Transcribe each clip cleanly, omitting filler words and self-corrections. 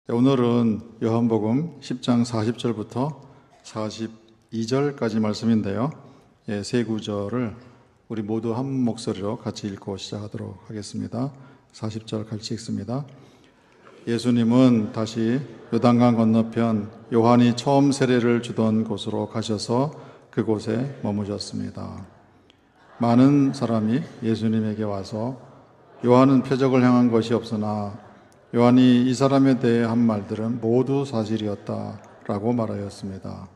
오늘은 요한복음 10장 40절부터 42절까지 말씀인데요. 세 구절을 우리 모두 한 목소리로 같이 읽고 시작하도록 하겠습니다. 40절 같이 읽습니다. 예수님은 다시 요단강 건너편 요한이 처음 세례를 주던 곳으로 가셔서 그곳에 머무셨습니다. 많은 사람이 예수님에게 와서 요한은 표적을 행한 것이 없으나 요한이 이 사람에 대해 한 말들은 모두 사실이었다라고 말하였습니다.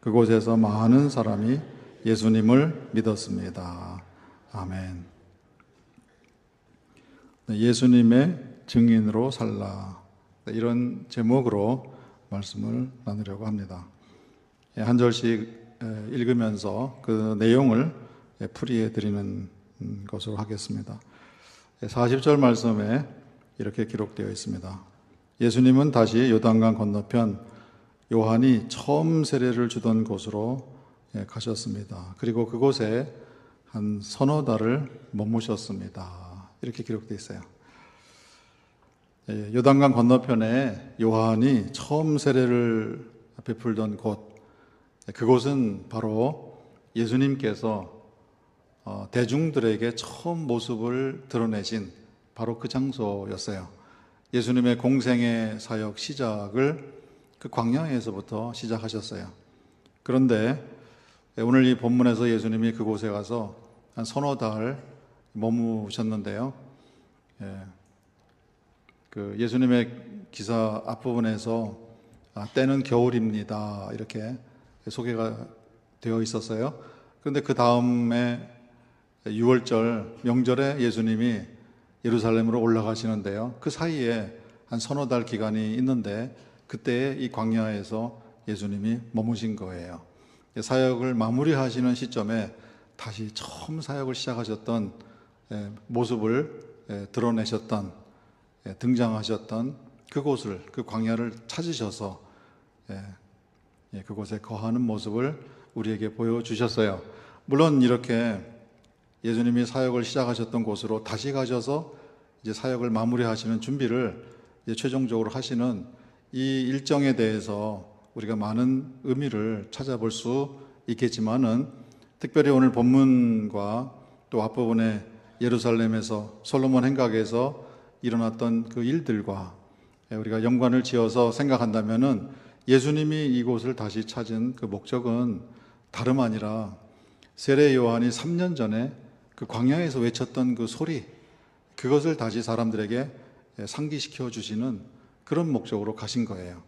그곳에서 많은 사람이 예수님을 믿었습니다. 아멘. 예수님의 증인으로 살라, 이런 제목으로 말씀을 나누려고 합니다. 한 절씩 읽으면서 그 내용을 풀이해 드리는 것으로 하겠습니다. 40절 말씀에 이렇게 기록되어 있습니다. 예수님은 다시 요단강 건너편 요한이 처음 세례를 주던 곳으로 가셨습니다. 그리고 그곳에 한 서너 달을 머무셨습니다. 이렇게 기록되어 있어요. 요단강 건너편에 요한이 처음 세례를 베풀던 곳, 그곳은 바로 예수님께서 대중들에게 처음 모습을 드러내신 바로 그 장소였어요. 예수님의 공생의 사역 시작을 그 광야에서부터 시작하셨어요. 그런데 오늘 이 본문에서 예수님이 그곳에 가서 한 서너 달 머무셨는데요. 그 예수님의 기사 앞부분에서 때는 겨울입니다, 이렇게 소개가 되어 있었어요. 그런데 그 다음에 6월절 명절에 예수님이 예루살렘으로 올라가시는데요. 그 사이에 한 서너 달 기간이 있는데 그때 이 광야에서 예수님이 머무신 거예요. 사역을 마무리하시는 시점에 다시 처음 사역을 시작하셨던 모습을 드러내셨던, 등장하셨던 그곳을, 그 광야를 찾으셔서 그곳에 거하는 모습을 우리에게 보여주셨어요. 물론 이렇게 예수님이 사역을 시작하셨던 곳으로 다시 가셔서 이제 사역을 마무리하시는 준비를 이제 최종적으로 하시는 이 일정에 대해서 우리가 많은 의미를 찾아볼 수 있겠지만은, 특별히 오늘 본문과 또 앞부분에 예루살렘에서 솔로몬 행각에서 일어났던 그 일들과 우리가 연관을 지어서 생각한다면은 예수님이 이곳을 다시 찾은 그 목적은 다름 아니라 세례 요한이 3년 전에 그 광야에서 외쳤던 그 소리, 그것을 다시 사람들에게 상기시켜 주시는 그런 목적으로 가신 거예요.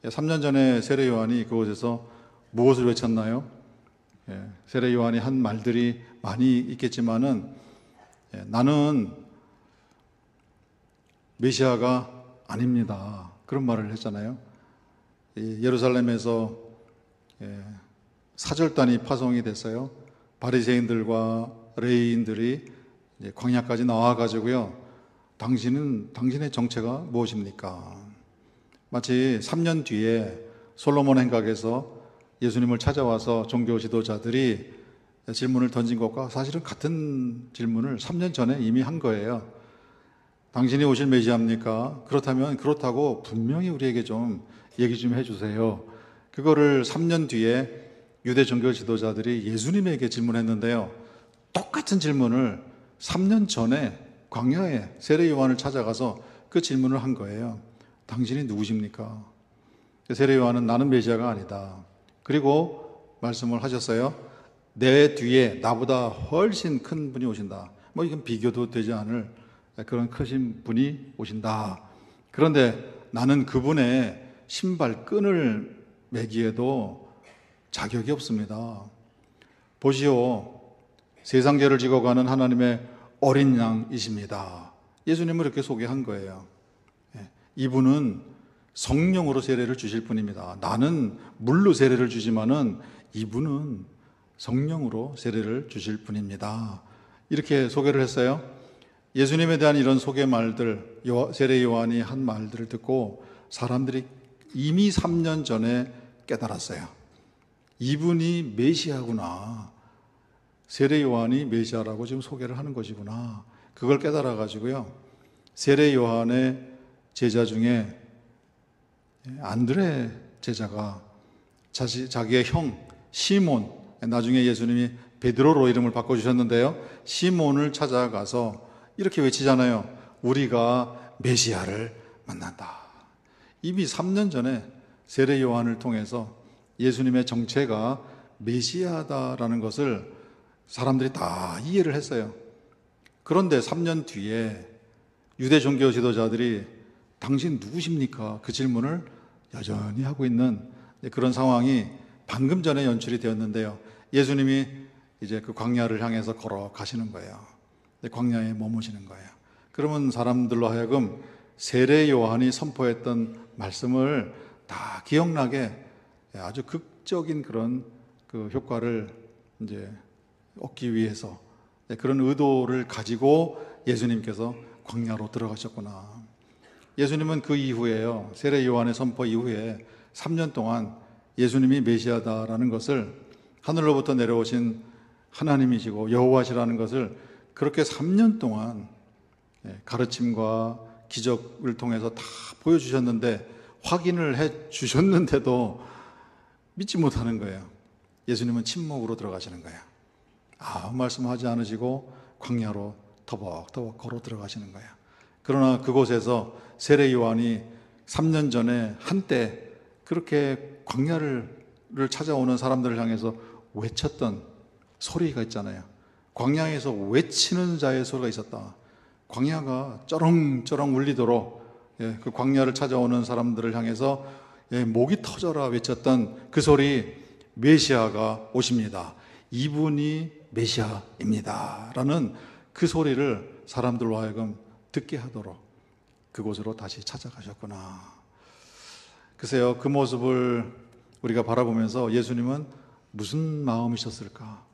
3년 전에 세례 요한이 그곳에서 무엇을 외쳤나요? 세례 요한이 한 말들이 많이 있겠지만은 나는 메시아가 아닙니다, 그런 말을 했잖아요. 예루살렘에서 사절단이 파송이 됐어요. 바리새인들과 레위인들이 광야까지 나와가지고요, 당신의 정체가 무엇입니까? 마치 3년 뒤에 솔로몬 행각에서 예수님을 찾아와서 종교 지도자들이 질문을 던진 것과 사실은 같은 질문을 3년 전에 이미 한 거예요. 당신이 오실 메시아입니까? 그렇다면 그렇다고 분명히 우리에게 좀 얘기 좀 해주세요. 그거를 3년 뒤에 유대 종교 지도자들이 예수님에게 질문했는데요, 똑같은 질문을 3년 전에 광야에 세례 요한을 찾아가서 그 질문을 한 거예요. 당신이 누구십니까? 세례 요한은 나는 메시아가 아니다. 그리고 말씀을 하셨어요. 내 뒤에 나보다 훨씬 큰 분이 오신다. 이건 비교도 되지 않을 그런 크신 분이 오신다. 그런데 나는 그분의 신발끈을 매기에도 자격이 없습니다. 보시오, 세상 죄를 지고 가는 하나님의 어린 양이십니다. 예수님을 이렇게 소개한 거예요. 이분은 성령으로 세례를 주실 분입니다. 나는 물로 세례를 주지만은 이분은 성령으로 세례를 주실 분입니다. 이렇게 소개를 했어요. 예수님에 대한 이런 소개 말들, 세례 요한이 한 말들을 듣고 사람들이 이미 3년 전에 깨달았어요. 이분이 메시아구나. 세례 요한이 메시아라고 지금 소개를 하는 것이구나. 그걸 깨달아 가지고요, 세례 요한의 제자 중에 안드레 제자가 자기의 형 시몬, 나중에 예수님이 베드로로 이름을 바꿔주셨는데요, 시몬을 찾아가서 이렇게 외치잖아요. 우리가 메시아를 만난다. 이미 3년 전에 세례 요한을 통해서 예수님의 정체가 메시아다라는 것을 사람들이 다 이해를 했어요. 그런데 3년 뒤에 유대 종교 지도자들이 당신 누구십니까? 그 질문을 여전히 하고 있는 그런 상황이 방금 전에 연출이 되었는데요. 예수님이 이제 그 광야를 향해서 걸어가시는 거예요. 광야에 머무시는 거예요. 그러면 사람들로 하여금 세례 요한이 선포했던 말씀을 다 기억나게 아주 극적인 그런 그 효과를 이제 얻기 위해서 그런 의도를 가지고 예수님께서 광야로 들어가셨구나. 예수님은 그 이후에요, 세례 요한의 선포 이후에 3년 동안 예수님이 메시아다라는 것을, 하늘로부터 내려오신 하나님이시고 여호와시라는 것을 그렇게 3년 동안 가르침과 기적을 통해서 다 보여주셨는데, 확인을 해 주셨는데도 믿지 못하는 거예요. 예수님은 침묵으로 들어가시는 거예요. 아무 말씀하지 않으시고 광야로 터벅터벅 걸어 들어가시는 거예요. 그러나 그곳에서 세례 요한이 3년 전에 한때 그렇게 광야를 찾아오는 사람들을 향해서 외쳤던 소리가 있잖아요. 광야에서 외치는 자의 소리가 있었다. 광야가 쩌렁쩌렁 울리도록 그 광야를 찾아오는 사람들을 향해서 목이 터져라 외쳤던 그 소리, 메시아가 오십니다. 이분이 메시아입니다. 라는 그 소리를 사람들로 하여금 듣게 하도록 그곳으로 다시 찾아가셨구나. 글쎄요, 그 모습을 우리가 바라보면서 예수님은 무슨 마음이셨을까?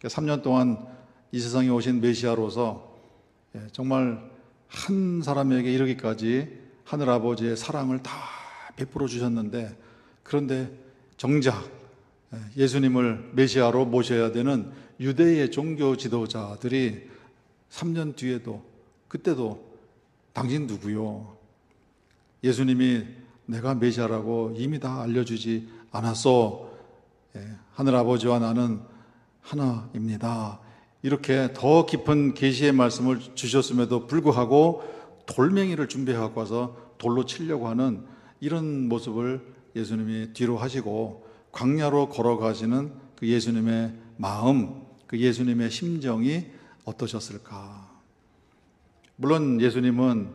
3년 동안 이 세상에 오신 메시아로서 정말 한 사람에게 이르기까지 하늘아버지의 사랑을 다 베풀어 주셨는데, 그런데 정작 예수님을 메시아로 모셔야 되는 유대의 종교 지도자들이 3년 뒤에도, 그때도 당신 누구요? 예수님이 내가 메시아라고 이미 다 알려주지 않았어. 하늘아버지와 나는 하나입니다. 이렇게 더 깊은 계시의 말씀을 주셨음에도 불구하고 돌멩이를 준비하고 와서 돌로 치려고 하는 이런 모습을 예수님이 뒤로 하시고 광야로 걸어가시는 그 예수님의 마음, 그 예수님의 심정이 어떠셨을까? 물론 예수님은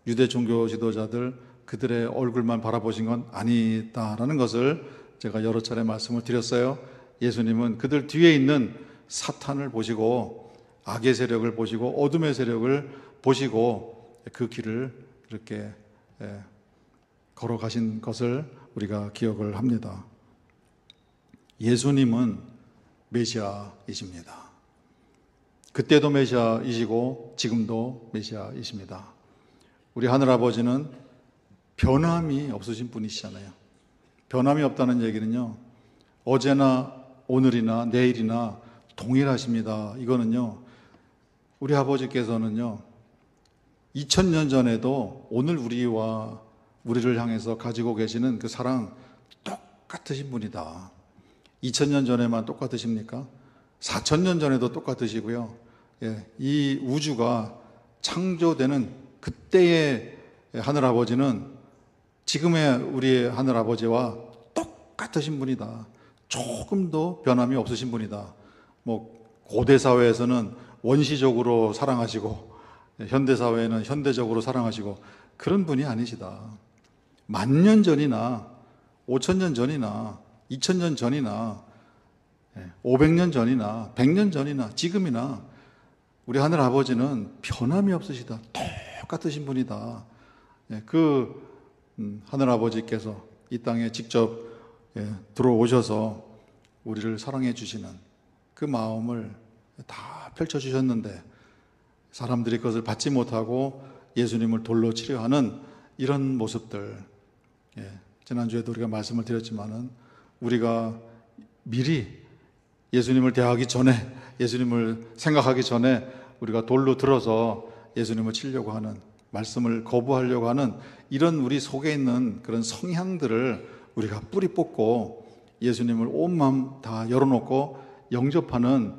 유대 종교 지도자들 그들의 얼굴만 바라보신 건 아니다라는 것을 제가 여러 차례 말씀을 드렸어요. 예수님은 그들 뒤에 있는 사탄을 보시고 악의 세력을 보시고 어둠의 세력을 보시고 그 길을 이렇게 걸어가신 것을 우리가 기억을 합니다. 예수님은 메시아이십니다. 그때도 메시아이시고 지금도 메시아이십니다. 우리 하늘아버지는 변함이 없으신 분이시잖아요. 변함이 없다는 얘기는요, 어제나 오늘이나 내일이나 동일하십니다. 이거는요, 우리 아버지께서는요 2000년 전에도 오늘 우리를 향해서 가지고 계시는 그 사랑 똑같으신 분이다. 2000년 전에만 똑같으십니까? 4000년 전에도 똑같으시고요. 이 우주가 창조되는 그때의 하늘아버지는 지금의 우리의 하늘아버지와 똑같으신 분이다. 조금도 변함이 없으신 분이다. 고대 사회에서는 원시적으로 사랑하시고 현대 사회에는 현대적으로 사랑하시고 그런 분이 아니시다. 10,000년 전이나 5000년 전이나 2000년 전이나 500년 전이나 100년 전이나 지금이나 우리 하늘아버지는 변함이 없으시다. 똑같으신 분이다. 그 하늘아버지께서 이 땅에 직접 들어오셔서 우리를 사랑해 주시는 그 마음을 다 펼쳐주셨는데 사람들이 그것을 받지 못하고 예수님을 돌로 치려 하는 이런 모습들, 지난주에도 우리가 말씀을 드렸지만은 우리가 미리 예수님을 대하기 전에, 예수님을 생각하기 전에 우리가 돌로 들어서 예수님을 치려고 하는 말씀을 거부하려고 하는 이런 우리 속에 있는 그런 성향들을 우리가 뿌리 뽑고 예수님을 온 마음 다 열어놓고 영접하는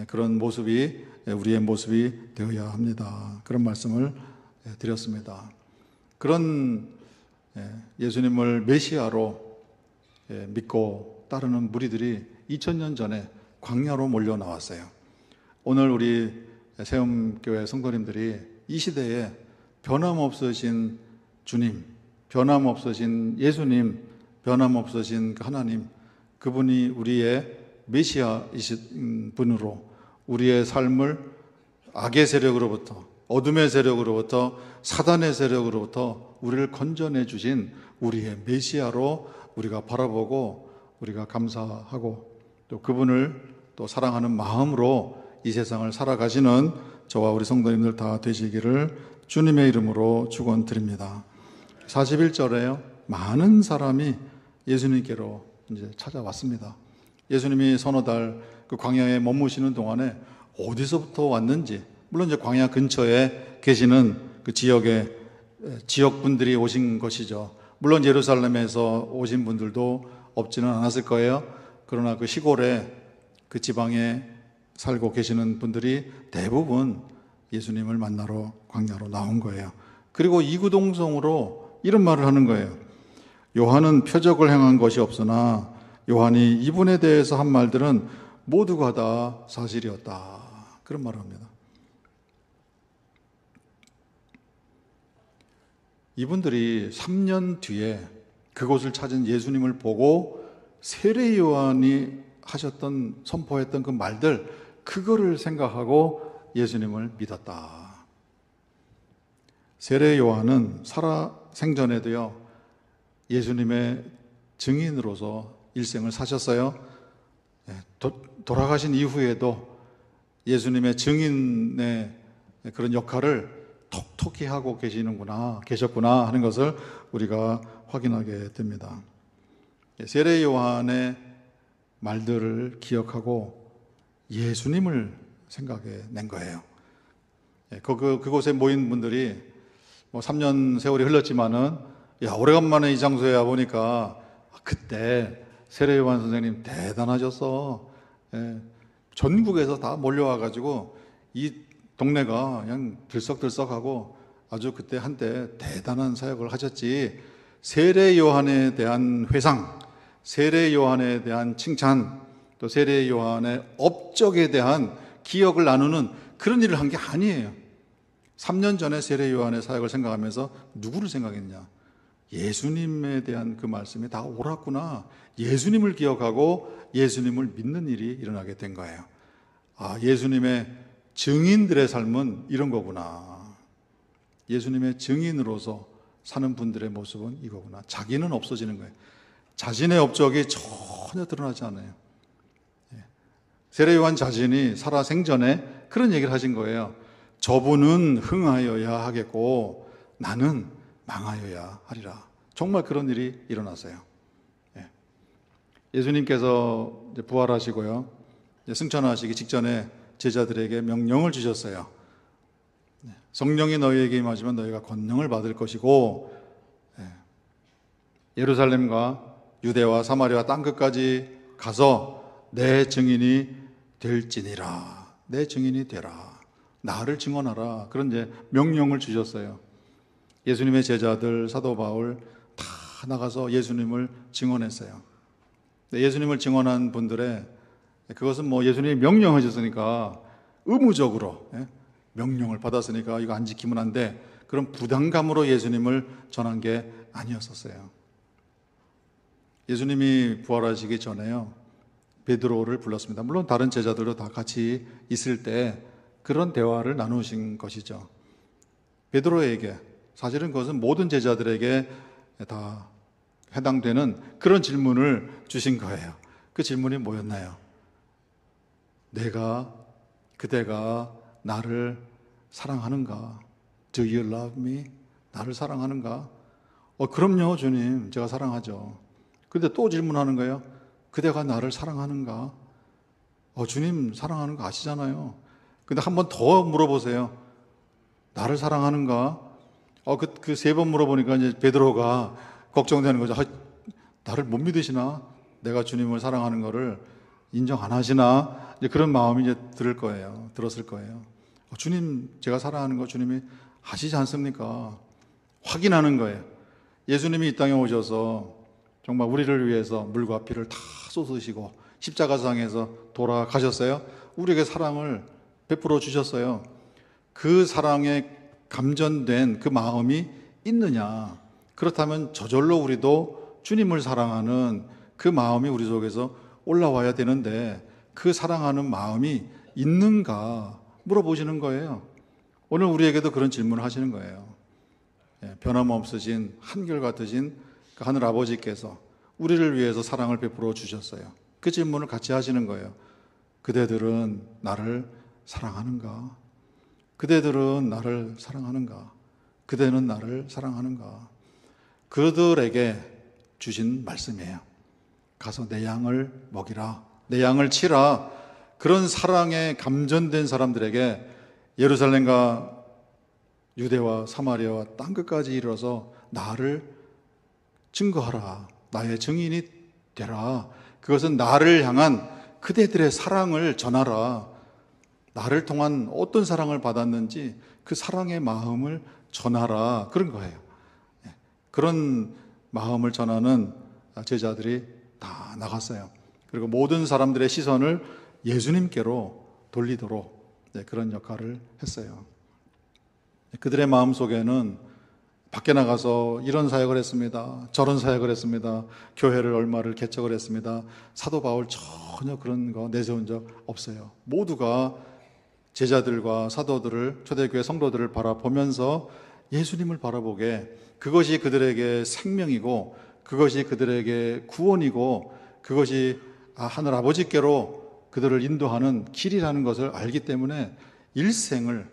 그런 모습이 우리의 모습이 되어야 합니다. 그런 말씀을 드렸습니다. 그런 예수님을 메시아로 믿고 따르는 무리들이 2000년 전에 광야로 몰려 나왔어요. 오늘 우리 세움교회 성도님들이 이 시대에 변함없으신 주님, 변함없으신 예수님, 변함없으신 하나님, 그분이 우리의 메시아이신 분으로 우리의 삶을 악의 세력으로부터, 어둠의 세력으로부터, 사단의 세력으로부터 우리를 건져내 주신 우리의 메시아로 우리가 바라보고 우리가 감사하고 또 그분을 또 사랑하는 마음으로 이 세상을 살아가시는 저와 우리 성도님들 다 되시기를 주님의 이름으로 축원드립니다. 41절에요. 많은 사람이 예수님께로 이제 찾아왔습니다. 예수님이 서너 달 그 광야에 머무시는 동안에 어디서부터 왔는지, 물론 이제 광야 근처에 계시는 그 지역의 지역분들이 오신 것이죠. 물론 예루살렘에서 오신 분들도 없지는 않았을 거예요. 그러나 그 시골에 그 지방에 살고 계시는 분들이 대부분 예수님을 만나러 광야로 나온 거예요. 그리고 이구동성으로 이런 말을 하는 거예요. 요한은 표적을 행한 것이 없으나 요한이 이분에 대해서 한 말들은 모두가 다 사실이었다. 그런 말을 합니다. 이분들이 3년 뒤에 그곳을 찾은 예수님을 보고 세례 요한이 하셨던, 선포했던 그 말들, 그거를 생각하고 예수님을 믿었다. 세례 요한은 살아 생전에도요, 예수님의 증인으로서 일생을 사셨어요. 돌아가신 이후에도 예수님의 증인의 그런 역할을 톡톡히 하고 계셨구나 하는 것을 우리가 확인하게 됩니다. 세례 요한의 말들을 기억하고 예수님을 생각해 낸 거예요. 그곳에 모인 분들이 3년 세월이 흘렀지만은, 야, 오래간만에 이 장소에 와보니까 그때 세례 요한 선생님 대단하셨어. 전국에서 다 몰려와가지고 이 동네가 그냥 들썩들썩하고 아주 그때 한때 대단한 사역을 하셨지. 세례 요한에 대한 회상, 세례 요한에 대한 칭찬, 또 세례 요한의 업적에 대한 기억을 나누는 그런 일을 한 게 아니에요. 3년 전에 세례 요한의 사역을 생각하면서 누구를 생각했냐? 예수님에 대한 그 말씀이 다 옳았구나. 예수님을 기억하고 예수님을 믿는 일이 일어나게 된 거예요. 아, 예수님의 증인들의 삶은 이런 거구나. 예수님의 증인으로서 사는 분들의 모습은 이거구나. 자기는 없어지는 거예요. 자신의 업적이 전혀 드러나지 않아요. 세례 요한 자신이 살아 생전에 그런 얘기를 하신 거예요. 저분은 흥하여야 하겠고 나는 망하여야 하리라. 정말 그런 일이 일어났어요. 예수님께서 부활하시고요, 승천하시기 직전에 제자들에게 명령을 주셨어요. 성령이 너희에게 임하시면 너희가 권능을 받을 것이고 예루살렘과 유대와 사마리아 땅끝까지 가서 내 증인이 될지니라. 내 증인이 되라. 나를 증언하라. 그런 이제 명령을 주셨어요. 예수님의 제자들 사도 바울 다 나가서 예수님을 증언했어요. 예수님을 증언한 분들의 그것은 예수님이 명령하셨으니까 의무적으로 명령을 받았으니까 이거 안 지키면 안 돼. 그런 부담감으로 예수님을 전한 게 아니었었어요. 예수님이 부활하시기 전에요, 베드로를 불렀습니다. 물론 다른 제자들도 다 같이 있을 때 그런 대화를 나누신 것이죠. 베드로에게, 사실은 그것은 모든 제자들에게 다 해당되는 그런 질문을 주신 거예요. 그 질문이 뭐였나요? 그대가 나를 사랑하는가? Do you love me? 나를 사랑하는가? 그럼요, 주님. 제가 사랑하죠. 근데 또 질문하는 거예요. 그대가 나를 사랑하는가? 주님 사랑하는 거 아시잖아요. 근데 한 번 더 물어보세요. 나를 사랑하는가? 그 세 번 물어보니까 이제 베드로가 걱정되는 거죠. 나를 못 믿으시나? 내가 주님을 사랑하는 거를 인정 안 하시나? 이제 그런 마음이 이제 들었을 거예요. 주님, 제가 사랑하는 거 주님이 아시지 않습니까? 확인하는 거예요. 예수님이 이 땅에 오셔서 정말 우리를 위해서 물과 피를 다 쏟으시고 십자가상에서 돌아가셨어요. 우리에게 사랑을 베풀어 주셨어요. 그 사랑에 감전된 그 마음이 있느냐? 그렇다면 저절로 우리도 주님을 사랑하는 그 마음이 우리 속에서 올라와야 되는데 그 사랑하는 마음이 있는가 물어보시는 거예요. 오늘 우리에게도 그런 질문을 하시는 거예요. 변함없으신 한결같으신 그 하늘 아버지께서 우리를 위해서 사랑을 베풀어 주셨어요. 그 질문을 같이 하시는 거예요. 그대들은 나를 사랑하는가? 그대들은 나를 사랑하는가? 그대는 나를 사랑하는가? 그들에게 주신 말씀이에요. 가서 내 양을 먹이라, 내 양을 치라. 그런 사랑에 감전된 사람들에게 예루살렘과 유대와 사마리아와 땅끝까지 이르러서 나를 증거하라, 나의 증인이 되라. 그것은 나를 향한 그대들의 사랑을 전하라. 나를 통한 어떤 사랑을 받았는지 그 사랑의 마음을 전하라. 그런 거예요. 그런 마음을 전하는 제자들이 다 나갔어요. 그리고 모든 사람들의 시선을 예수님께로 돌리도록 그런 역할을 했어요. 그들의 마음속에는 밖에 나가서 이런 사역을 했습니다, 저런 사역을 했습니다, 교회를 얼마를 개척을 했습니다, 사도 바울 전혀 그런 거 내세운 적 없어요. 모두가 제자들과 사도들을, 초대교회 성도들을 바라보면서 예수님을 바라보게, 그것이 그들에게 생명이고 그것이 그들에게 구원이고 그것이 하늘 아버지께로 그들을 인도하는 길이라는 것을 알기 때문에 일생을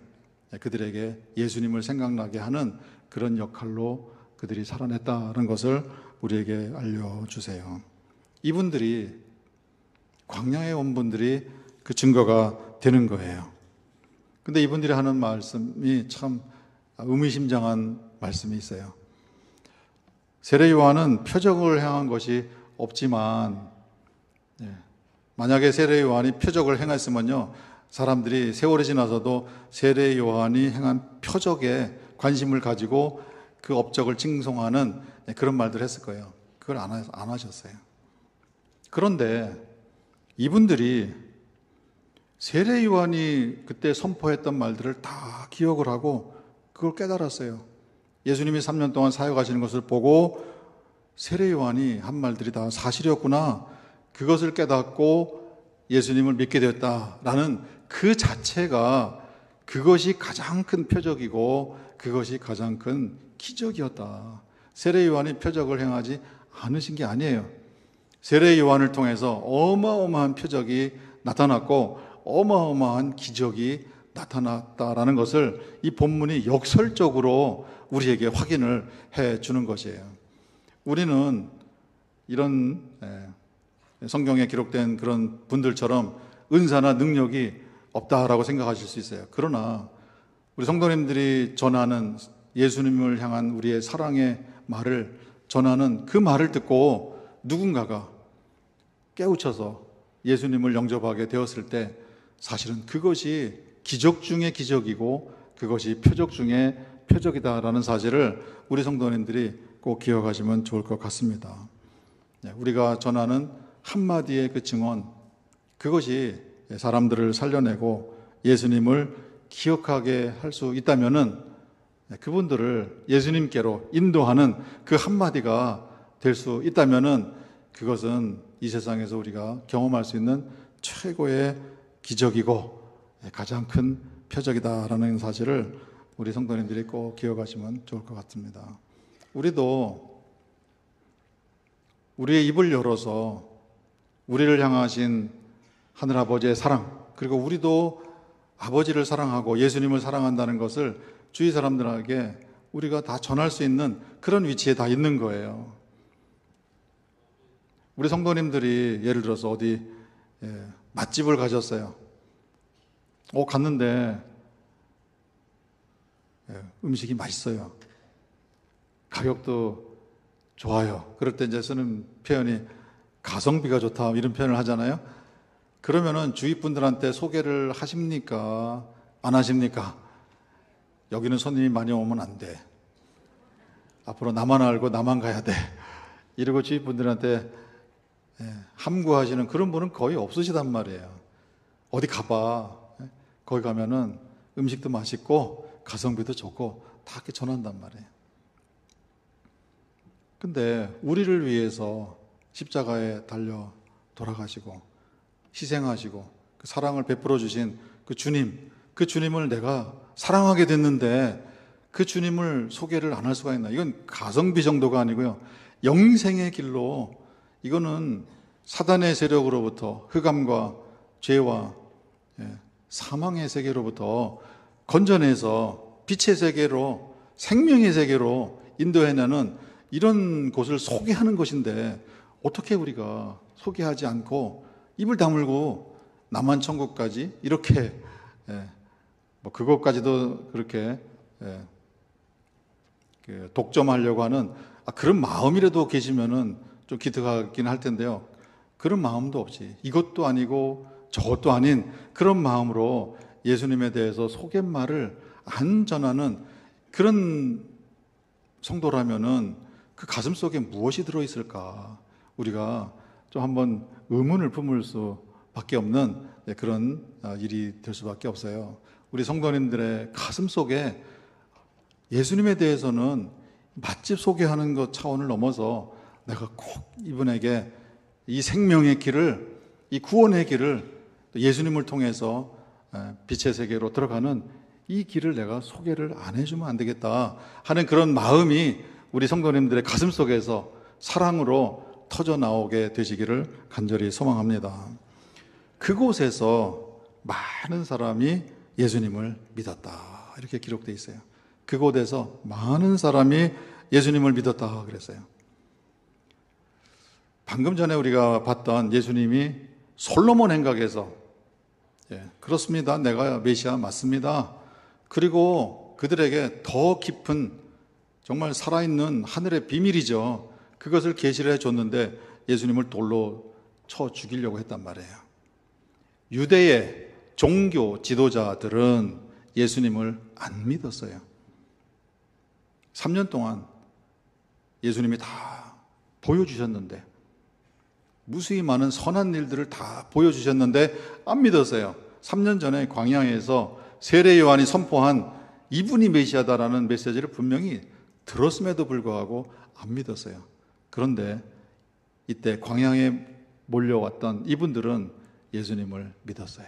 그들에게 예수님을 생각나게 하는 그런 역할로 그들이 살아냈다는 것을 우리에게 알려주세요. 이분들이, 광야에 온 분들이 그 증거가 되는 거예요. 근데 이분들이 하는 말씀이 참 의미심장한 말씀이 있어요. 세례 요한은 표적을 행한 것이 없지만, 만약에 세례 요한이 표적을 행했으면요, 사람들이 세월이 지나서도 세례 요한이 행한 표적에 관심을 가지고 그 업적을 칭송하는 그런 말들을 했을 거예요. 그걸 안 하셨어요. 그런데 이분들이 세례 요한이 그때 선포했던 말들을 다 기억을 하고 그걸 깨달았어요. 예수님이 3년 동안 사역하시는 것을 보고 세례 요한이 한 말들이 다 사실이었구나, 그것을 깨닫고 예수님을 믿게 되었다라는 그 자체가, 그것이 가장 큰 표적이고 그것이 가장 큰 기적이었다. 세례 요한이 표적을 행하지 않으신 게 아니에요. 세례 요한을 통해서 어마어마한 표적이 나타났고 어마어마한 기적이 나타났다라는 것을 이 본문이 역설적으로 우리에게 확인을 해 주는 것이에요. 우리는 이런 성경에 기록된 그런 분들처럼 은사나 능력이 없다라고 생각하실 수 있어요. 그러나 우리 성도님들이 전하는 예수님을 향한 우리의 사랑의 말을 전하는 그 말을 듣고 누군가가 깨우쳐서 예수님을 영접하게 되었을 때 사실은 그것이 기적 중의 기적이고 그것이 표적 중의 표적이다라는 사실을 우리 성도님들이 꼭 기억하시면 좋을 것 같습니다. 우리가 전하는 한마디의 그 증언, 그것이 사람들을 살려내고 예수님을 기억하게 할 수 있다면은 그분들을 예수님께로 인도하는 그 한마디가 될 수 있다면은 그것은 이 세상에서 우리가 경험할 수 있는 최고의 기적이고 가장 큰 표적이다라는 사실을 우리 성도님들이 꼭 기억하시면 좋을 것 같습니다. 우리도 우리의 입을 열어서 우리를 향하신 하늘아버지의 사랑, 그리고 우리도 아버지를 사랑하고 예수님을 사랑한다는 것을 주위 사람들에게 우리가 다 전할 수 있는 그런 위치에 다 있는 거예요. 우리 성도님들이 예를 들어서 어디 맛집을 가셨어요. 갔는데 음식이 맛있어요. 가격도 좋아요. 그럴 때 이제 쓰는 표현이 가성비가 좋다 이런 표현을 하잖아요. 그러면은 주위 분들한테 소개를 하십니까? 안 하십니까? 여기는 손님이 많이 오면 안 돼. 앞으로 나만 알고 나만 가야 돼. 이러고 주위 분들한테 함구하시는 그런 분은 거의 없으시단 말이에요. 어디 가봐. 거기 가면은 음식도 맛있고 가성비도 좋고 다 이렇게 전한단 말이에요. 근데 우리를 위해서 십자가에 달려 돌아가시고 희생하시고 그 사랑을 베풀어 주신 그 주님, 그 주님을 내가 사랑하게 됐는데 그 주님을 소개를 안 할 수가 있나? 이건 가성비 정도가 아니고요. 영생의 길로, 이거는 사단의 세력으로부터 흑암과 죄와 사망의 세계로부터 건져내서 빛의 세계로, 생명의 세계로 인도해내는 이런 곳을 소개하는 것인데 어떻게 우리가 소개하지 않고 입을 다물고 남한 천국까지 이렇게 뭐 그것까지도 그렇게 독점하려고 하는 그런 마음이라도 계시면은 좀 기특하긴 할 텐데요. 그런 마음도 없이 이것도 아니고 저것도 아닌 그런 마음으로 예수님에 대해서 소개말을 안 전하는 그런 성도라면은 그 가슴 속에 무엇이 들어있을까? 우리가 좀 한번 의문을 품을 수밖에 없는 그런 일이 될 수밖에 없어요. 우리 성도님들의 가슴 속에 예수님에 대해서는 맛집 소개하는 것 차원을 넘어서 내가 꼭 이분에게 이 생명의 길을, 이 구원의 길을 예수님을 통해서 빛의 세계로 들어가는 이 길을 내가 소개를 안 해주면 안 되겠다 하는 그런 마음이 우리 성도님들의 가슴 속에서 사랑으로 터져 나오게 되시기를 간절히 소망합니다. 그곳에서 많은 사람이 예수님을 믿었다 이렇게 기록되어 있어요. 그곳에서 많은 사람이 예수님을 믿었다 그랬어요. 방금 전에 우리가 봤던 예수님이 솔로몬 행각에서 그렇습니다. 내가 메시아 맞습니다. 그리고 그들에게 더 깊은 정말 살아있는 하늘의 비밀이죠. 그것을 계시를 해줬는데 예수님을 돌로 쳐 죽이려고 했단 말이에요. 유대의 종교 지도자들은 예수님을 안 믿었어요. 3년 동안 예수님이 다 보여주셨는데, 무수히 많은 선한 일들을 다 보여주셨는데 안 믿었어요. 3년 전에 광야에서 세례 요한이 선포한 이분이 메시아다라는 메시지를 분명히 들었음에도 불구하고 안 믿었어요. 그런데 이때 광야에 몰려왔던 이분들은 예수님을 믿었어요.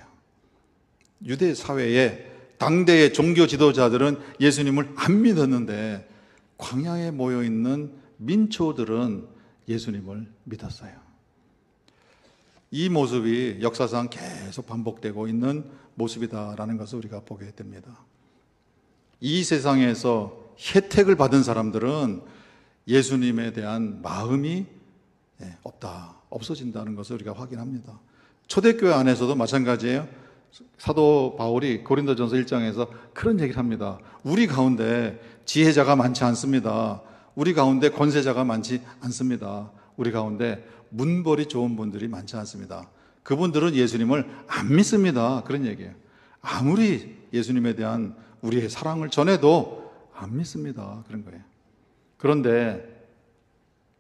유대 사회의 당대의 종교 지도자들은 예수님을 안 믿었는데 광야에 모여있는 민초들은 예수님을 믿었어요. 이 모습이 역사상 계속 반복되고 있는 모습이다라는 것을 우리가 보게 됩니다. 이 세상에서 혜택을 받은 사람들은 예수님에 대한 마음이 없어진다는 것을 우리가 확인합니다. 초대교회 안에서도 마찬가지예요. 사도 바울이 고린도전서 1장에서 그런 얘기를 합니다. 우리 가운데 지혜자가 많지 않습니다. 우리 가운데 권세자가 많지 않습니다. 우리 가운데 문벌이 좋은 분들이 많지 않습니다. 그분들은 예수님을 안 믿습니다. 그런 얘기예요. 아무리 예수님에 대한 우리의 사랑을 전해도 안 믿습니다. 그런 거예요. 그런데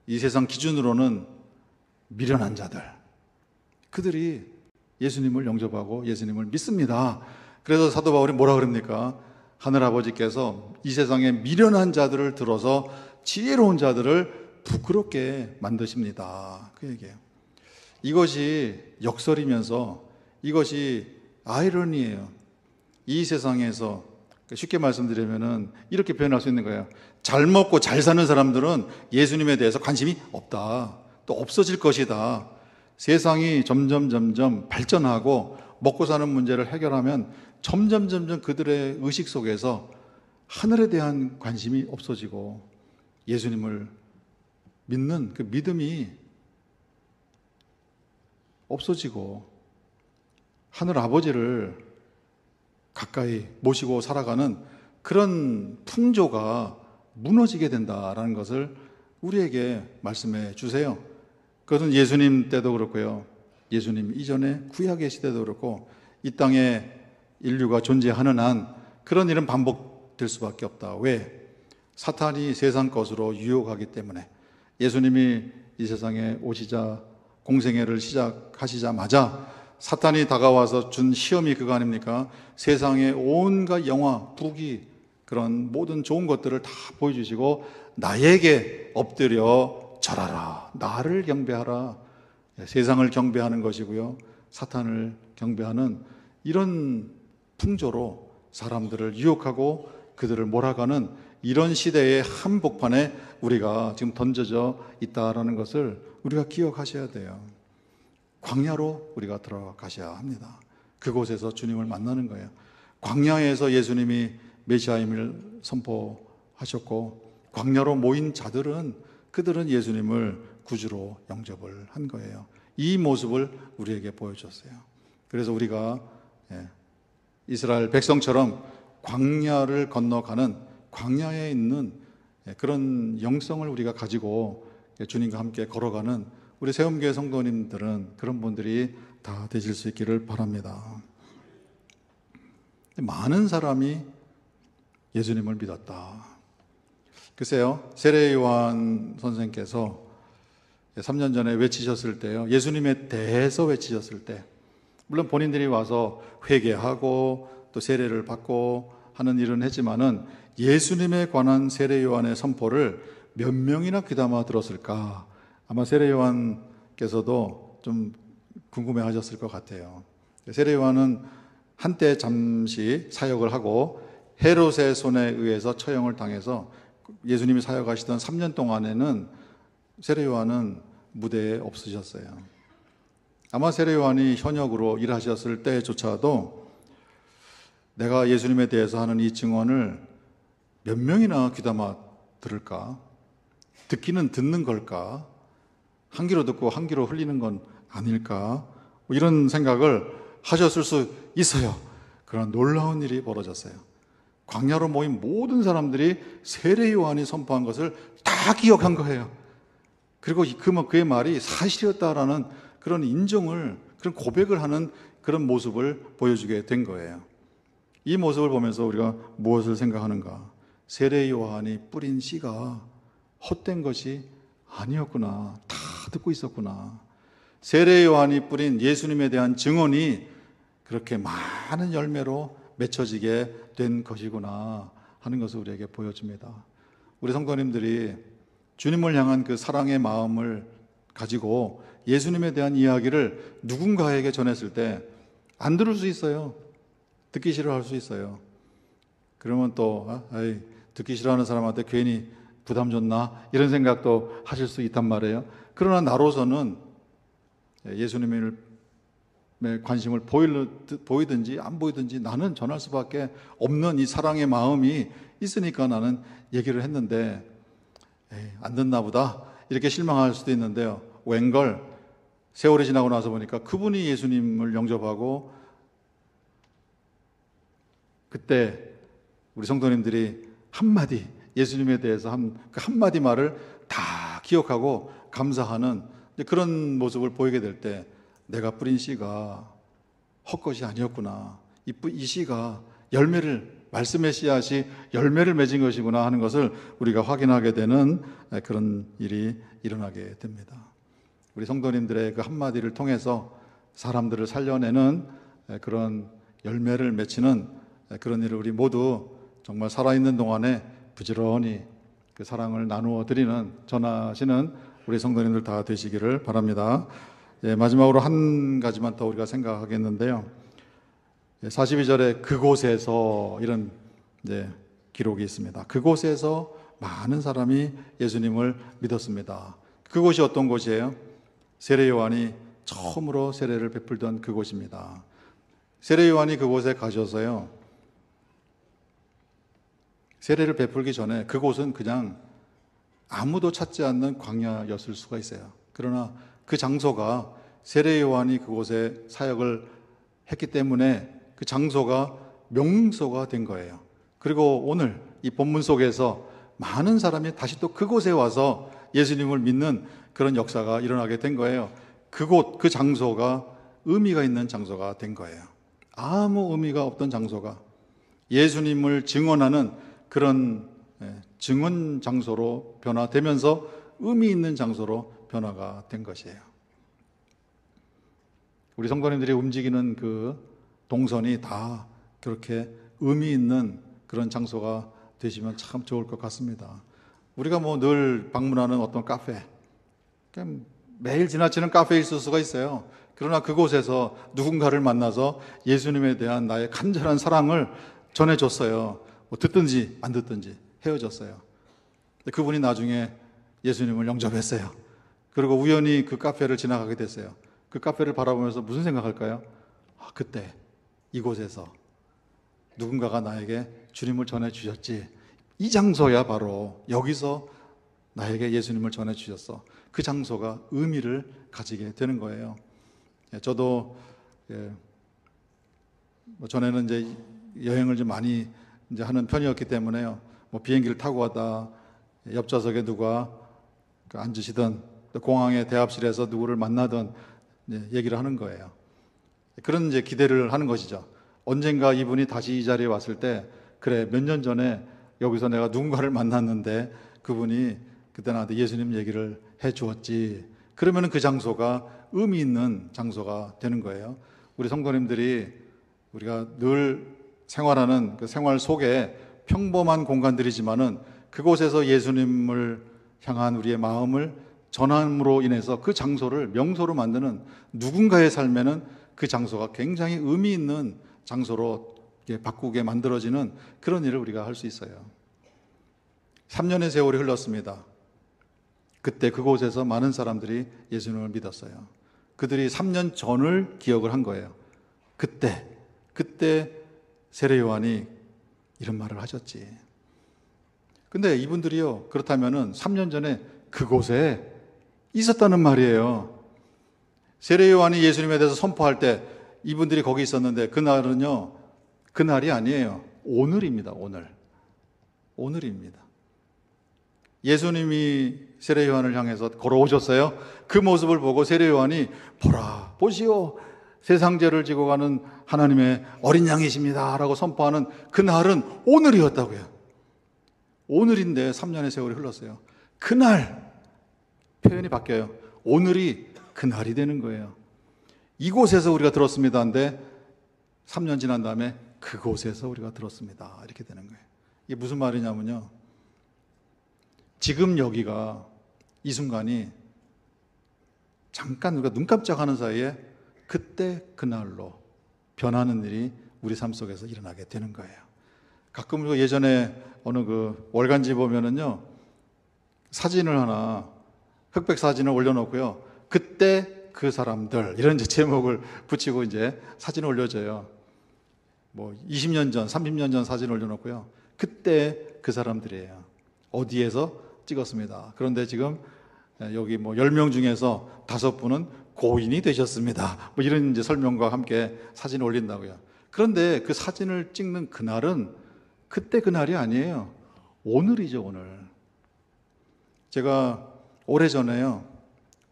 이 세상 기준으로는 미련한 자들, 그들이 예수님을 영접하고 예수님을 믿습니다. 그래서 사도 바울이 뭐라 그럽니까? 하늘아버지께서 이 세상에 미련한 자들을 들어서 지혜로운 자들을 부끄럽게 만드십니다. 그 얘기예요. 이것이 역설이면서 이것이 아이러니예요. 이 세상에서 쉽게 말씀드리면은 이렇게 표현할 수 있는 거예요. 잘 먹고 잘 사는 사람들은 예수님에 대해서 관심이 없다. 또 없어질 것이다. 세상이 점점 발전하고 먹고 사는 문제를 해결하면 점점 그들의 의식 속에서 하늘에 대한 관심이 없어지고 예수님을 믿는 그 믿음이 없어지고 하늘 아버지를 가까이 모시고 살아가는 그런 풍조가 무너지게 된다라는 것을 우리에게 말씀해 주세요. 그것은 예수님 때도 그렇고요. 예수님 이전에 구약의 시대도 그렇고 이 땅에 인류가 존재하는 한 그런 일은 반복될 수밖에 없다. 왜? 사탄이 세상 것으로 유혹하기 때문에. 예수님이 이 세상에 오시자 공생애를 시작하시자마자 사탄이 다가와서 준 시험이 그거 아닙니까? 세상의 온갖 영화, 부귀, 그런 모든 좋은 것들을 다 보여주시고 나에게 엎드려 절하라, 나를 경배하라. 세상을 경배하는 것이고요, 사탄을 경배하는 이런 풍조로 사람들을 유혹하고 그들을 몰아가는 이런 시대의 한복판에 우리가 지금 던져져 있다라는 것을 우리가 기억하셔야 돼요. 광야로 우리가 들어가셔야 합니다. 그곳에서 주님을 만나는 거예요. 광야에서 예수님이 메시아임을 선포하셨고, 광야로 모인 자들은 그들은 예수님을 구주로 영접을 한 거예요. 이 모습을 우리에게 보여줬어요. 그래서 우리가 이스라엘 백성처럼 광야를 건너가는, 광야에 있는 그런 영성을 우리가 가지고 주님과 함께 걸어가는 우리 세움교회 성도님들은 그런 분들이 다 되실 수 있기를 바랍니다. 많은 사람이 예수님을 믿었다. 글쎄요, 세례 요한 선생께서 3년 전에 외치셨을 때요, 예수님에 대해서 외치셨을 때, 물론 본인들이 와서 회개하고 또 세례를 받고 하는 일은 했지만은 예수님에 관한 세례 요한의 선포를 몇 명이나 귀담아 들었을까? 아마 세례 요한께서도 좀 궁금해 하셨을 것 같아요. 세례 요한은 한때 잠시 사역을 하고 헤롯의 손에 의해서 처형을 당해서 예수님이 사역하시던 3년 동안에는 세례 요한은 무대에 없으셨어요. 아마 세례 요한이 현역으로 일하셨을 때조차도 내가 예수님에 대해서 하는 이 증언을 몇 명이나 귀담아 들을까? 듣기는 듣는 걸까? 한 귀로 듣고 한 귀로 흘리는 건 아닐까? 이런 생각을 하셨을 수 있어요. 그런 놀라운 일이 벌어졌어요. 광야로 모인 모든 사람들이 세례 요한이 선포한 것을 다 기억한 거예요. 그리고 그의 말이 사실이었다라는 그런 인정을, 그런 고백을 하는 그런 모습을 보여주게 된 거예요. 이 모습을 보면서 우리가 무엇을 생각하는가? 세례 요한이 뿌린 씨가 헛된 것이 아니었구나. 다 듣고 있었구나. 세례 요한이 뿌린 예수님에 대한 증언이 그렇게 많은 열매로 맺혀지게 된 것이구나 하는 것을 우리에게 보여줍니다. 우리 성도님들이 주님을 향한 그 사랑의 마음을 가지고 예수님에 대한 이야기를 누군가에게 전했을 때 안 들을 수 있어요. 듣기 싫어할 수 있어요. 그러면 또 듣기 싫어하는 사람한테 괜히 부담 줬나? 이런 생각도 하실 수 있단 말이에요. 그러나 나로서는 예수님의 관심을 보이든지 안 보이든지 나는 전할 수밖에 없는 이 사랑의 마음이 있으니까 나는 얘기를 했는데 안 듣나 보다 이렇게 실망할 수도 있는데요. 웬걸 세월이 지나고 나서 보니까 그분이 예수님을 영접하고 그때 우리 성도님들이 한마디 예수님에 대해서 그 한마디 말을 다 기억하고 감사하는 그런 모습을 보이게 될 때 내가 뿌린 씨가 헛것이 아니었구나. 이 씨가 말씀의 씨앗이 열매를 맺은 것이구나 하는 것을 우리가 확인하게 되는 그런 일이 일어나게 됩니다. 우리 성도님들의 그 한마디를 통해서 사람들을 살려내는 그런 열매를 맺히는 그런 일을 우리 모두 정말 살아있는 동안에 부지런히 그 사랑을 나누어 드리는, 전하시는 우리 성도님들 다 되시기를 바랍니다. 마지막으로 한 가지만 더 우리가 생각하겠는데요. 42절에 그곳에서 이런 기록이 있습니다. 그곳에서 많은 사람이 예수님을 믿었습니다. 그곳이 어떤 곳이에요? 세례 요한이 처음으로 세례를 베풀던 그곳입니다. 세례 요한이 그곳에 가셔서요, 세례를 베풀기 전에 그곳은 그냥 아무도 찾지 않는 광야였을 수가 있어요. 그러나 그 장소가 세례 요한이 그곳에 사역을 했기 때문에 그 장소가 명소가 된 거예요. 그리고 오늘 이 본문 속에서 많은 사람이 다시 또 그곳에 와서 예수님을 믿는 그런 역사가 일어나게 된 거예요. 그곳, 그 장소가 의미가 있는 장소가 된 거예요. 아무 의미가 없던 장소가 예수님을 증언하는 그런 증언 장소로 변화되면서 의미 있는 장소로 변화가 된 것이에요. 우리 성도님들이 움직이는 그 동선이 다 그렇게 의미 있는 그런 장소가 되시면 참 좋을 것 같습니다. 우리가 뭐 늘 방문하는 어떤 카페, 그냥 매일 지나치는 카페에 있을 수가 있어요. 그러나 그곳에서 누군가를 만나서 예수님에 대한 나의 간절한 사랑을 전해줬어요. 뭐 듣든지 안 듣든지 헤어졌어요. 그분이 나중에 예수님을 영접했어요. 그리고 우연히 그 카페를 지나가게 됐어요. 그 카페를 바라보면서 무슨 생각할까요? 그때 이곳에서 누군가가 나에게 주님을 전해주셨지. 이 장소야 바로 여기서 나에게 예수님을 전해주셨어. 그 장소가 의미를 가지게 되는 거예요. 저도 전에는 이제 여행을 좀 많이 이제 하는 편이었기 때문에요. 뭐 비행기를 타고 가다 옆좌석에 누가 앉으시던 또 공항의 대합실에서 누구를 만나던 얘기를 하는 거예요. 그런 이제 기대를 하는 것이죠. 언젠가 이분이 다시 이 자리에 왔을 때 그래 몇 년 전에 여기서 내가 누군가를 만났는데 그분이 그때 나한테 예수님 얘기를 해 주었지. 그러면 그 장소가 의미 있는 장소가 되는 거예요. 우리 성도님들이 우리가 늘 생활하는 그 생활 속에 평범한 공간들이지만은 그곳에서 예수님을 향한 우리의 마음을 전함으로 인해서 그 장소를 명소로 만드는 누군가의 삶에는 그 장소가 굉장히 의미 있는 장소로 바꾸게 만들어지는 그런 일을 우리가 할 수 있어요. 3년의 세월이 흘렀습니다. 그때 그곳에서 많은 사람들이 예수님을 믿었어요. 그들이 3년 전을 기억을 한 거예요. 그때 세례 요한이 이런 말을 하셨지. 근데 이분들이요, 그렇다면은 3년 전에 그곳에 있었다는 말이에요. 세례 요한이 예수님에 대해서 선포할 때 이분들이 거기 있었는데 그날은요, 그날이 아니에요. 오늘입니다. 오늘입니다. 예수님이 세례 요한을 향해서 걸어오셨어요. 그 모습을 보고 세례 요한이 보라, 보시오, 세상 죄를 지고 가는 하나님의 어린 양이십니다 라고 선포하는 그날은 오늘이었다고요. 오늘인데 3년의 세월이 흘렀어요. 그날, 표현이 바뀌어요. 오늘이 그날이 되는 거예요. 이곳에서 우리가 들었습니다 한데 3년 지난 다음에 그곳에서 우리가 들었습니다 이렇게 되는 거예요. 이게 무슨 말이냐면요, 지금 여기가 이 순간이 잠깐 우리가 눈 깜짝하는 사이에 그때 그날로 변하는 일이 우리 삶 속에서 일어나게 되는 거예요. 가끔 우리가 예전에 어느 그 월간지 보면은요, 사진을 하나, 흑백 사진을 올려놓고요, 그때 그 사람들 이런 이제 제목을 붙이고 이제 사진을 올려줘요. 뭐 20년 전, 30년 전 사진 올려놓고요, 그때 그 사람들이에요. 어디에서 찍었습니다. 그런데 지금 여기 뭐 10명 중에서 5분은 고인이 되셨습니다. 뭐 이런 이제 설명과 함께 사진을 올린다고요. 그런데 그 사진을 찍는 그날은 그때 그날이 아니에요. 오늘이죠, 오늘. 제가 오래전에요,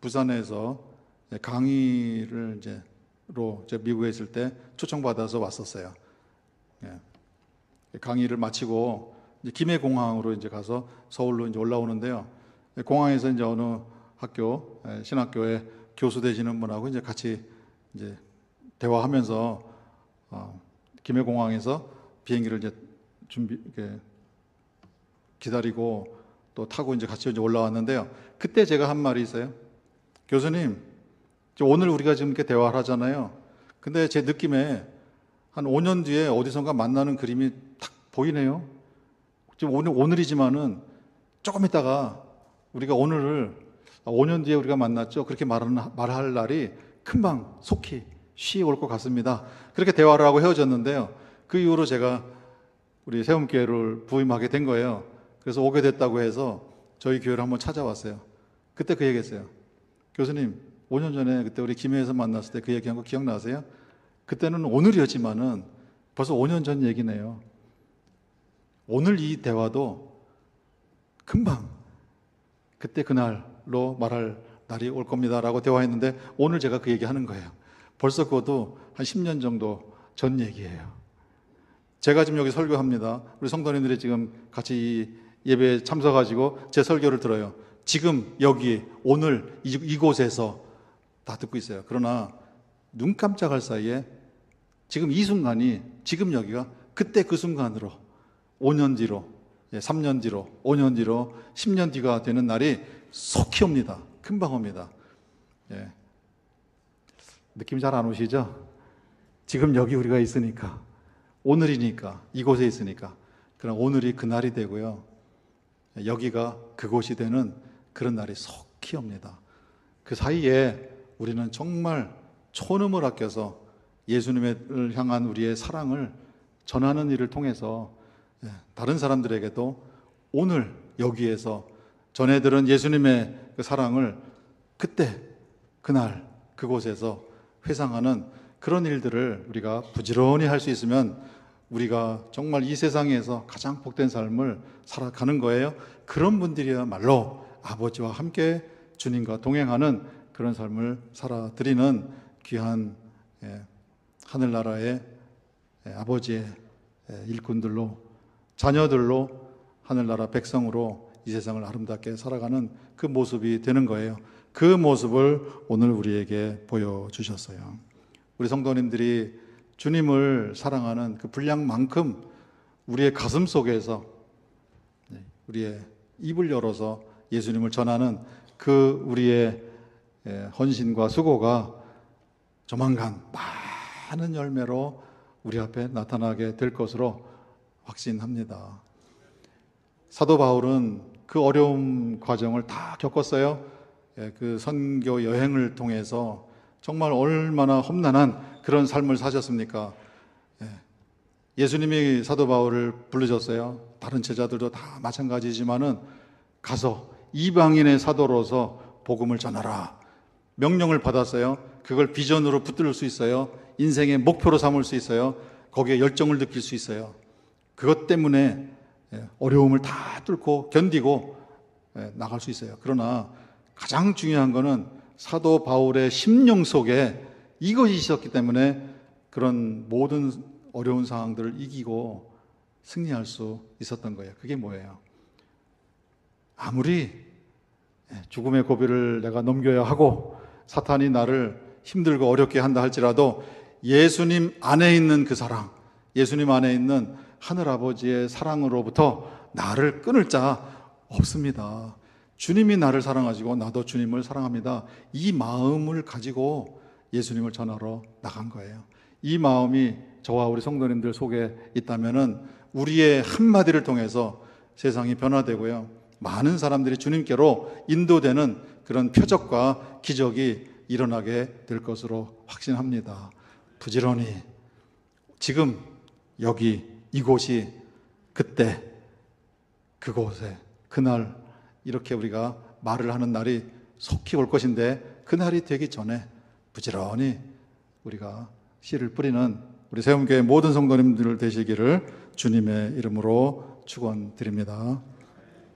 부산에서 강의를 이제 미국에 있을 때 초청받아서 왔었어요. 강의를 마치고 이제 김해공항으로 이제 가서 서울로 이제 올라오는데요. 공항에서 이제 어느 학교, 신학교에 교수 되시는 분하고 이제 같이 이제 대화하면서 김해공항에서 비행기를 이제 이렇게 기다리고 또 타고 이제 같이 이제 올라왔는데요. 그때 제가 한 말이 있어요. 교수님, 오늘 우리가 지금 이렇게 대화를 하잖아요. 근데 제 느낌에 한 5년 뒤에 어디선가 만나는 그림이 딱 보이네요. 지금 오늘이지만은 조금 있다가 우리가 오늘을 5년 뒤에 우리가 만났죠. 그렇게 말할 날이 금방 속히 쉬 올 것 같습니다. 그렇게 대화를 하고 헤어졌는데요. 그 이후로 제가 우리 세움교회를 부임하게 된 거예요. 그래서 오게 됐다고 해서 저희 교회를 한번 찾아왔어요. 그때 그 얘기했어요. 교수님, 5년 전에 그때 우리 김해에서 만났을 때 그 얘기한 거 기억나세요? 그때는 오늘이었지만은 벌써 5년 전 얘기네요. 오늘 이 대화도 금방 그때 그날로 말할 날이 올 겁니다라고 대화했는데 오늘 제가 그 얘기하는 거예요. 벌써 그것도 한 10년 정도 전 얘기예요. 제가 지금 여기 설교합니다. 우리 성도님들이 지금 같이 이 예배에 참석하시고 제 설교를 들어요. 지금 여기 오늘 이곳에서 다 듣고 있어요. 그러나 눈 깜짝할 사이에 지금 이 순간이, 지금 여기가 그때 그 순간으로 5년 뒤로, 3년 뒤로, 5년 뒤로, 10년 뒤가 되는 날이 속히 옵니다. 금방 옵니다. 예. 느낌 잘 안 오시죠? 지금 여기 우리가 있으니까, 오늘이니까, 이곳에 있으니까. 그럼 오늘이 그날이 되고요. 여기가 그곳이 되는 그런 날이 속히 옵니다. 그 사이에 우리는 정말 촌음을 아껴서 예수님을 향한 우리의 사랑을 전하는 일을 통해서 다른 사람들에게도 오늘 여기에서 전해들은 예수님의 그 사랑을 그때, 그날, 그곳에서 회상하는 그런 일들을 우리가 부지런히 할 수 있으면 우리가 정말 이 세상에서 가장 복된 삶을 살아가는 거예요. 그런 분들이야말로 아버지와 함께 주님과 동행하는 그런 삶을 살아드리는 귀한 하늘나라의 아버지의 일꾼들로, 자녀들로, 하늘나라 백성으로 이 세상을 아름답게 살아가는 그 모습이 되는 거예요. 그 모습을 오늘 우리에게 보여주셨어요. 우리 성도님들이 주님을 사랑하는 그 분량만큼 우리의 가슴 속에서 우리의 입을 열어서 예수님을 전하는 그 우리의 헌신과 수고가 조만간 많은 열매로 우리 앞에 나타나게 될 것으로 확신합니다. 사도 바울은 그 어려움 과정을 다 겪었어요. 그 선교 여행을 통해서 정말 얼마나 험난한 그런 삶을 사셨습니까? 예수님이 사도 바울을 부르셨어요. 다른 제자들도 다 마찬가지지만은 가서 이방인의 사도로서 복음을 전하라. 명령을 받았어요. 그걸 비전으로 붙들 수 있어요. 인생의 목표로 삼을 수 있어요. 거기에 열정을 느낄 수 있어요. 그것 때문에 어려움을 다 뚫고 견디고 나갈 수 있어요. 그러나 가장 중요한 거는 사도 바울의 심령 속에 이것이 있었기 때문에 그런 모든 어려운 상황들을 이기고 승리할 수 있었던 거예요. 그게 뭐예요? 아무리 죽음의 고비를 내가 넘겨야 하고 사탄이 나를 힘들고 어렵게 한다 할지라도 예수님 안에 있는 그 사랑, 예수님 안에 있는 하늘아버지의 사랑으로부터 나를 끊을 자 없습니다. 주님이 나를 사랑하시고 나도 주님을 사랑합니다. 이 마음을 가지고 예수님을 전하러 나간 거예요. 이 마음이 저와 우리 성도님들 속에 있다면은 우리의 한마디를 통해서 세상이 변화되고요. 많은 사람들이 주님께로 인도되는 그런 표적과 기적이 일어나게 될 것으로 확신합니다. 부지런히 지금 여기 이곳이 그때 그곳에 그날 이렇게 우리가 말을 하는 날이 속히 올 것인데 그 날이 되기 전에 부지런히 우리가 씨를 뿌리는 우리 세움교회 모든 성도님들 되시기를 주님의 이름으로 축원드립니다.